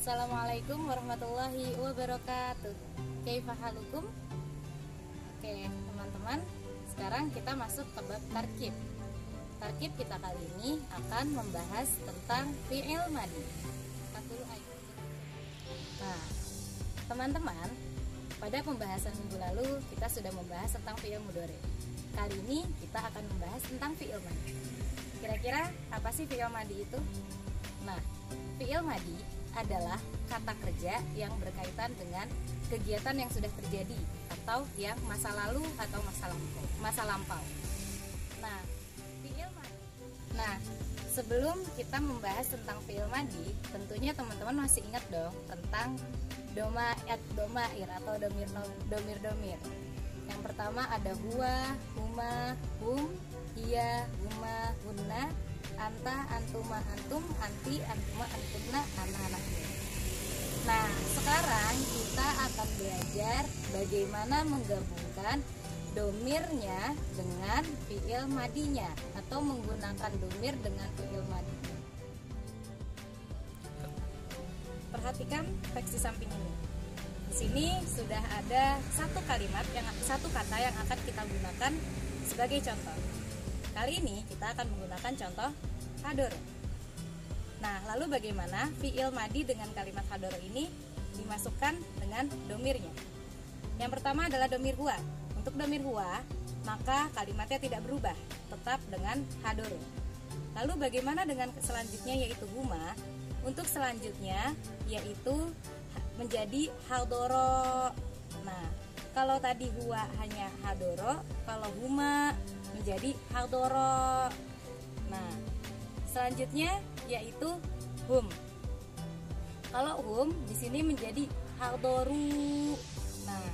Assalamualaikum warahmatullahi wabarakatuh. Kaifa halukum? Oke, teman-teman, sekarang kita masuk ke bab tarkib. Tarkib kita kali ini akan membahas tentang fi'il madhi. Nah, teman-teman, pada pembahasan minggu lalu kita sudah membahas tentang fi'il mudhari. Kali ini kita akan membahas tentang fi'il madhi. Kira-kira apa sih fi'il madhi itu? Nah, fi'il madhi adalah kata kerja yang berkaitan dengan kegiatan yang sudah terjadi atau yang masa lalu atau masa lampau. Nah, fi'il madhi. Nah, sebelum kita membahas tentang fi'il madhi, tentunya teman-teman masih ingat dong tentang domair atau domir. Yang pertama ada huwa, huma, hum, hiya, huma, hunna, anta, antuma, antum, anti, antuma, antunna, anak-anaknya. Nah, sekarang kita akan belajar bagaimana menggabungkan domirnya dengan fi'il madhinya atau menggunakan domir dengan fi'il madhinya. Perhatikan teks di samping ini. Di sini sudah ada satu kata yang akan kita gunakan sebagai contoh. Kali ini kita akan menggunakan contoh hadoro. Nah, lalu bagaimana fi'il madhi dengan kalimat hadoro ini dimasukkan dengan domirnya? Yang pertama adalah domir huwa. Untuk domir huwa, maka kalimatnya tidak berubah, tetap dengan hadoro. Lalu bagaimana dengan selanjutnya yaitu huma? Untuk selanjutnya yaitu menjadi hadoro. Nah, kalau tadi huwa hanya hadoro, kalau huma menjadi hadoro. Nah, selanjutnya yaitu hum. Kalau hum di sini menjadi hadoru. Nah,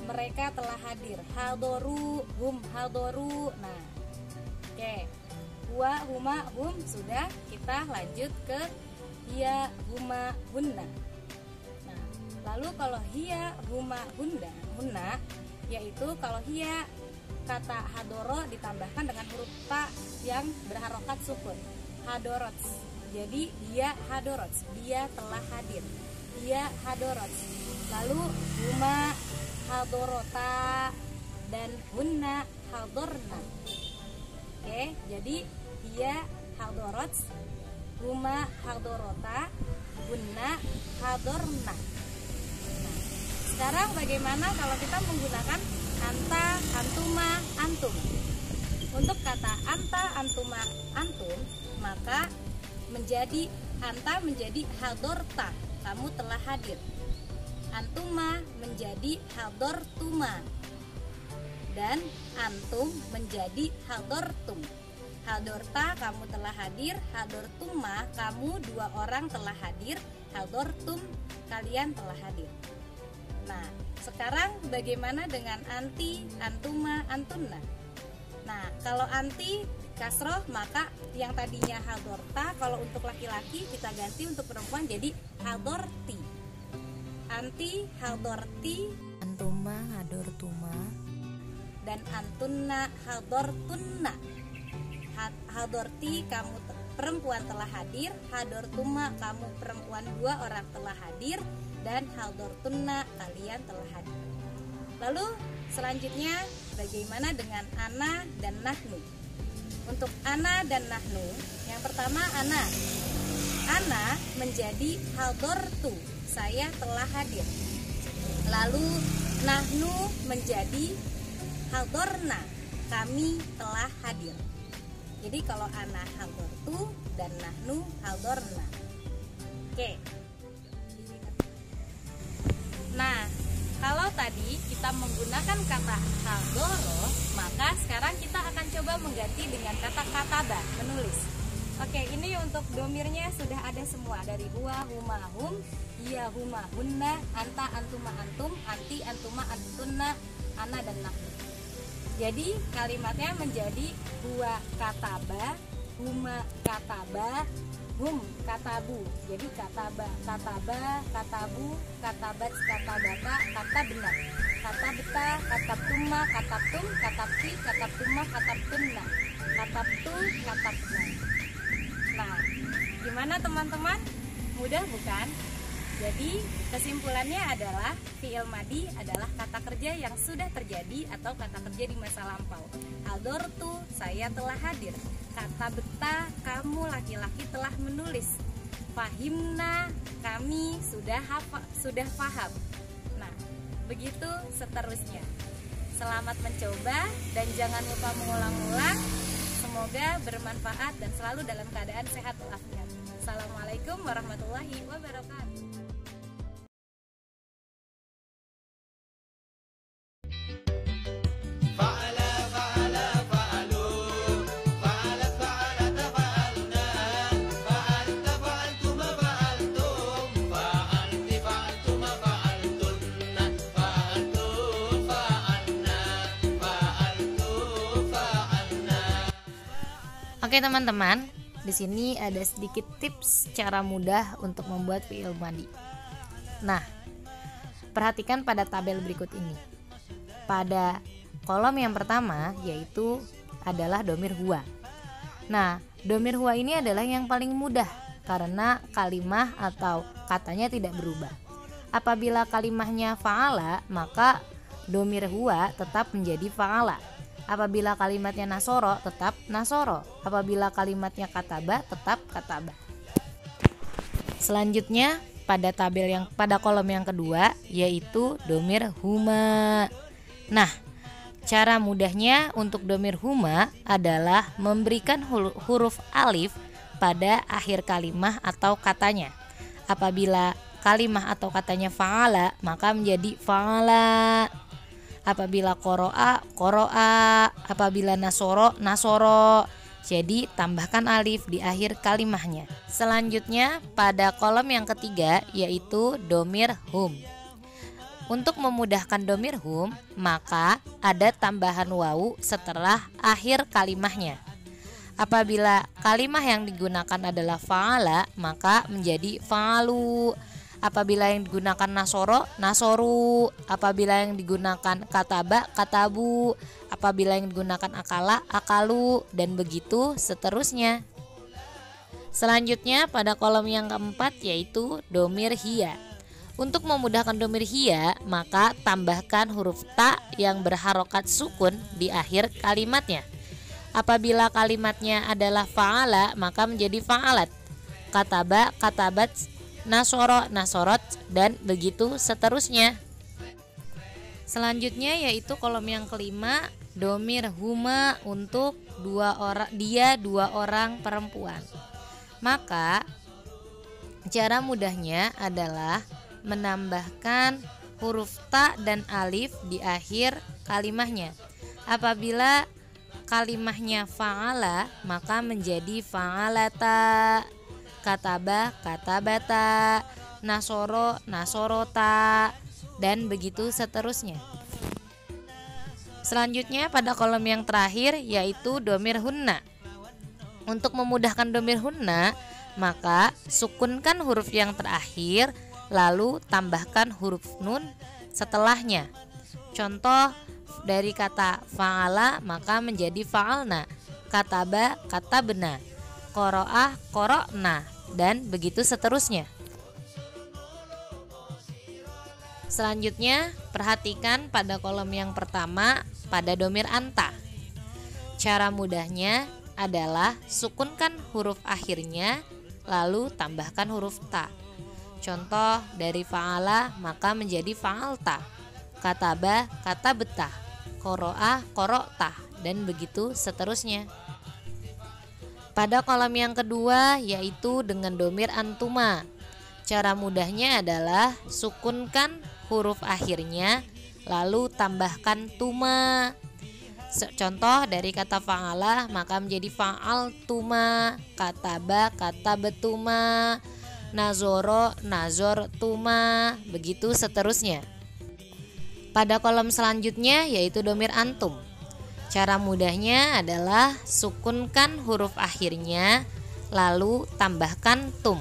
mereka telah hadir. Hadoru, hum, hadoru. Nah, oke. Huwa, huma, hum sudah. Kita lanjut ke hiya, huma, hunna. Nah, lalu kalau hiya, huma, hunna yaitu kalau hiya kata hadoro ditambahkan dengan huruf ta yang berharokat sukun. Hadorots. Jadi dia hadorots, dia telah hadir. Dia hadorots. Lalu huma hadorota dan hunna hadorna. Oke, jadi dia hadorots, huma hadorota, hunna hadorna. Nah, sekarang bagaimana kalau kita menggunakan anta, antuma, antum? Untuk kata anta, antuma, antum, maka anta menjadi hadorta, kamu telah hadir. Antuma menjadi hadortuma, dan antum menjadi hadortum. Hadorta, kamu telah hadir. Hadortuma, kamu dua orang telah hadir. Hadortum, kalian telah hadir. Nah, sekarang bagaimana dengan anti, antuma, antunna? Nah, kalau anti kasroh maka yang tadinya hadorta, kalau untuk laki-laki kita ganti untuk perempuan jadi hadorti. Anti hadorti, antuma hadortuma, dan antunna hadortunna. Hadorti, kamu perempuan telah hadir. Hadortuma, kamu perempuan dua orang telah hadir. Dan hadortunna, kalian telah hadir. Lalu selanjutnya bagaimana dengan ana dan nahnu? Untuk ana dan nahnu, yang pertama ana menjadi hadortu, saya telah hadir. Lalu nahnu menjadi hadorna, kami telah hadir. Jadi kalau ana hadortu dan nahnu hadorna. Oke. Nah, kalau tadi kita menggunakan kata hadoro, maka sekarang kita akan coba mengganti dengan kata kataba, menulis. Oke, ini untuk domirnya sudah ada semua, dari huwa, huma, hum, hiya, huma, hunna, anta, antuma, antum, anti, antuma, antunna, ana, dan nahnu. Jadi kalimatnya menjadi huwa kataba, huma kataba, hum katabu. Jadi kataba, katabu, katabat, katabata, katabna, katabta, katabtuma, katabtum, katabti, katabtuma, katabtunna, katabtu, katabna. Nah, gimana teman-teman? Mudah bukan? Jadi kesimpulannya adalah fi'il madi adalah kata kerja yang sudah terjadi atau kata kerja di masa lampau. Hadortu, saya telah hadir. Kata beta, kamu laki-laki telah menulis. Fahimna, kami sudah paham. Nah, begitu seterusnya. Selamat mencoba dan jangan lupa mengulang-ulang. Semoga bermanfaat dan selalu dalam keadaan sehat walafiat. Assalamualaikum warahmatullahi wabarakatuh. Oke teman-teman, di sini ada sedikit tips cara mudah untuk membuat fi'il madi. Nah, perhatikan pada tabel berikut ini. Pada kolom yang pertama yaitu adalah domir huwa. Nah, domir huwa ini adalah yang paling mudah karena kalimah atau katanya tidak berubah. Apabila kalimahnya fa'ala, maka domir huwa tetap menjadi fa'ala. Apabila kalimatnya nasoro, tetap nasoro. Apabila kalimatnya kataba, tetap kataba. Selanjutnya pada kolom yang kedua yaitu domir huma. Nah, cara mudahnya untuk domir huma adalah memberikan huruf alif pada akhir kalimah atau katanya. Apabila kalimah atau katanya fa'ala, maka menjadi fa'ala. Apabila qoro'a, qoro'a. Apabila nasoro, nasoro. Jadi tambahkan alif di akhir kalimahnya. Selanjutnya pada kolom yang ketiga yaitu domir hum. Untuk memudahkan domir hum, maka ada tambahan wawu setelah akhir kalimahnya. Apabila kalimah yang digunakan adalah fa'ala, maka menjadi fa'alu. Apabila yang digunakan nasoro, nasoru. Apabila yang digunakan kataba, katabu. Apabila yang digunakan akala, akalu. Dan begitu seterusnya. Selanjutnya pada kolom yang keempat yaitu domir hiya. Untuk memudahkan domir hiya, maka tambahkan huruf ta yang berharokat sukun di akhir kalimatnya. Apabila kalimatnya adalah fa'ala, maka menjadi fa'alat. Kataba, katabat, nasoro, nasorot, dan begitu seterusnya. Selanjutnya yaitu kolom yang kelima, domir huma untuk dua orang perempuan. Maka cara mudahnya adalah menambahkan huruf ta dan alif di akhir kalimahnya. Apabila kalimahnya fa'ala, maka menjadi fa'alata. Kataba, katabata. Nasoro, nasorota. Dan begitu seterusnya. Selanjutnya pada kolom yang terakhir yaitu domir hunna. Untuk memudahkan domir hunna, maka sukunkan huruf yang terakhir, lalu tambahkan huruf nun setelahnya. Contoh dari kata fa'ala maka menjadi fa'alna. Kataba, katabna. Qoro'ah, qoro'na. Dan begitu seterusnya. Selanjutnya perhatikan pada kolom yang pertama pada domir anta. Cara mudahnya adalah sukunkan huruf akhirnya lalu tambahkan huruf ta. Contoh dari fa'ala maka menjadi fa'alta. Kataba, katabta. Qoro'ah, qoro'ta. Dan begitu seterusnya. Pada kolom yang kedua yaitu dengan domir antuma. Cara mudahnya adalah sukunkan huruf akhirnya lalu tambahkan tuma. Contoh dari kata fa'ala maka menjadi fa'al tuma. Kataba, katabetuma. Nazoro, nazor tuma. Begitu seterusnya. Pada kolom selanjutnya yaitu domir antum. Cara mudahnya adalah sukunkan huruf akhirnya lalu tambahkan tum.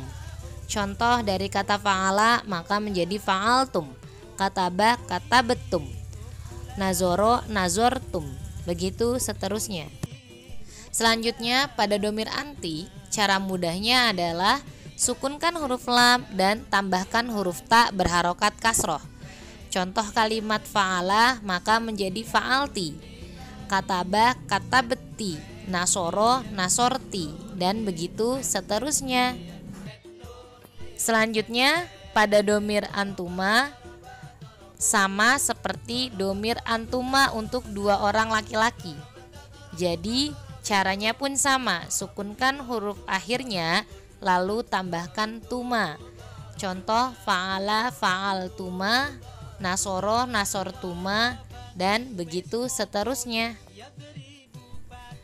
Contoh dari kata fa'ala maka menjadi fa'altum. Kataba, katabetum. Nazoro, nazortum. Begitu seterusnya. Selanjutnya pada domir anti, cara mudahnya adalah sukunkan huruf lam dan tambahkan huruf ta berharokat kasroh. Contoh kalimat fa'ala maka menjadi fa'alti, kataba katabeti, nasoro nasorti, dan begitu seterusnya. Selanjutnya pada domir antuma sama seperti domir antuma untuk dua orang laki-laki. Jadi caranya pun sama, sukunkan huruf akhirnya lalu tambahkan tuma. Contoh fa'ala fa'altuma, nasoro nasortuma, dan begitu seterusnya.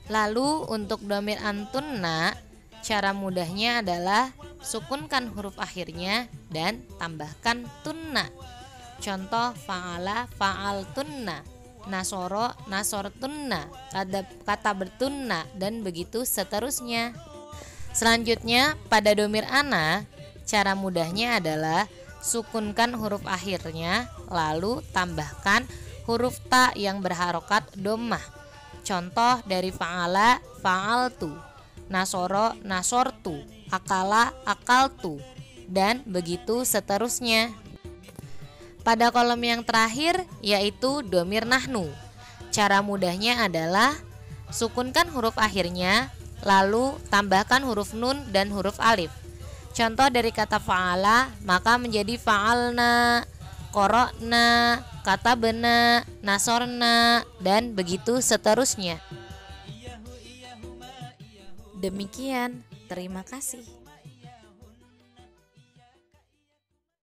Lalu untuk domir antunna, cara mudahnya adalah sukunkan huruf akhirnya dan tambahkan tunna. Contoh fa'ala fa'altunna, nasoro nasortunna, kata bertunna, dan begitu seterusnya. Selanjutnya pada domir ana, cara mudahnya adalah sukunkan huruf akhirnya lalu tambahkan huruf ta yang berharokat dhammah. Contoh dari fa'ala fa'altu, nasoro nasortu, akala akaltu, dan begitu seterusnya. Pada kolom yang terakhir yaitu domir nahnu, cara mudahnya adalah sukunkan huruf akhirnya lalu tambahkan huruf nun dan huruf alif. Contoh dari kata fa'ala maka menjadi fa'alna, qara'na, katabna, nasorna, dan begitu seterusnya. Demikian, terima kasih.